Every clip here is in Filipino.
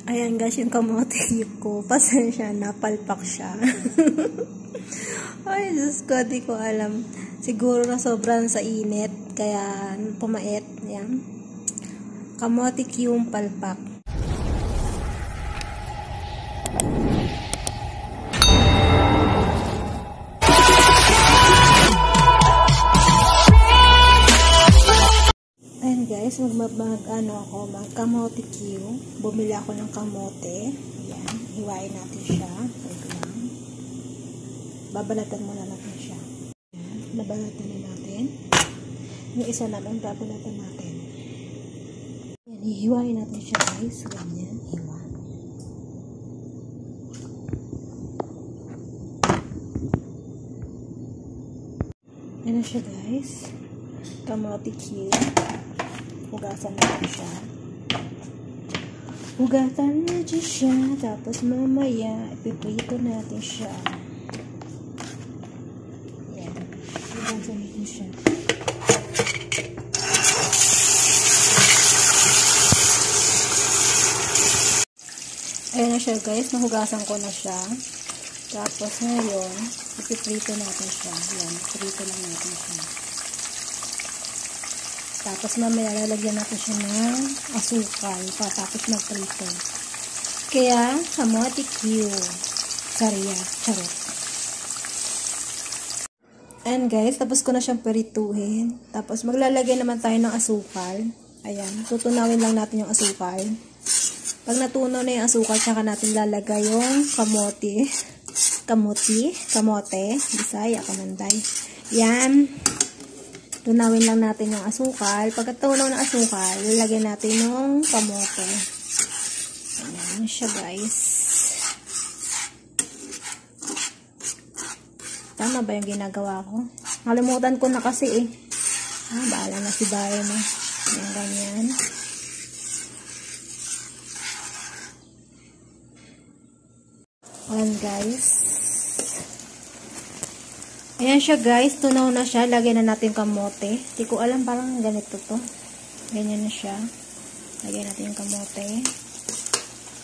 Ayan guys, yung kamote ko. Pasensya na, palpak siya. Ay, Diyos ko, di ko alam. Siguro na sobrang sa init, kaya pumait. Ayan. Kamote yung palpak. Ayan guys, mag-kamote Q. Bumili ako ng kamote. Ayan, hiwain natin siya. Ito lang. Babalatan muna natin siya. Ayan, babalatan na natin. Yung isa naman, babalatan natin. Ayan, hihiwain natin siya guys. Ganyan, hiwa. Ayan na siya guys. Kamote Q. Hugasan natin siya. Hugasan natin siya. Tapos mamaya, ipiprito natin siya. Ayan. Hugasan natin siya. Ayan na siya guys. Nahugasan ko na siya. Tapos ngayon, ipiprito natin siya. Ayan. Ipiprito lang natin siya. Tapos mamaya lalagyan natin siya ng asukal tapos magprito. Kaya kamote Q. Sariya. Charot. Ayan guys, tapos ko na siyang perituhin. Tapos maglalagay naman tayo ng asukal. Ayan, tutunawin lang natin yung asukal. Pag natunaw na yung asukal, saka natin lalagay yung kamote. Kamote. Bisaya, kamanday. Yan. Tunawin lang natin yung asukal. Pagkatunaw ng asukal, lalagyan natin yung kamote. Ayan siya guys. Tama ba yung ginagawa ko? Nakalimutan ko na kasi eh. Bahala na si Dayan eh. Ayan, ganyan. Ayan guys. Ayan siya guys, tunaw na siya. Lagyan na natin kamote. Hindi ko alam, parang ganito to. Ganyan na siya. Lagyan natin yung kamote.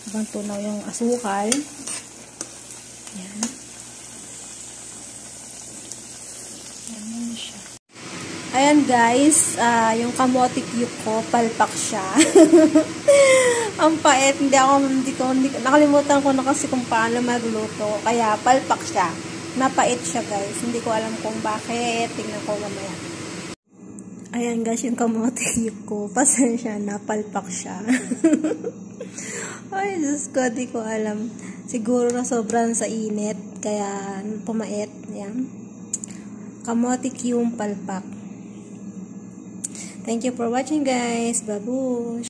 Habang tunaw yung asukal. Ayan. Ganyan na siya. Ayan guys, yung kamote cube ko, palpak siya. Ang pait, nakalimutan ko na kasi kung paano magluto. Kaya palpak siya. Napait siya guys. Hindi ko alam kung bakit. Tingnan ko mamaya. Ayan guys, yung kamote ko. Pasensya na, palpak siya. Ay, Diyos ko, di ko alam. Siguro na sobrang sa init. Kaya pumait. Ayan. Kamote yung palpak. Thank you for watching guys. Babush!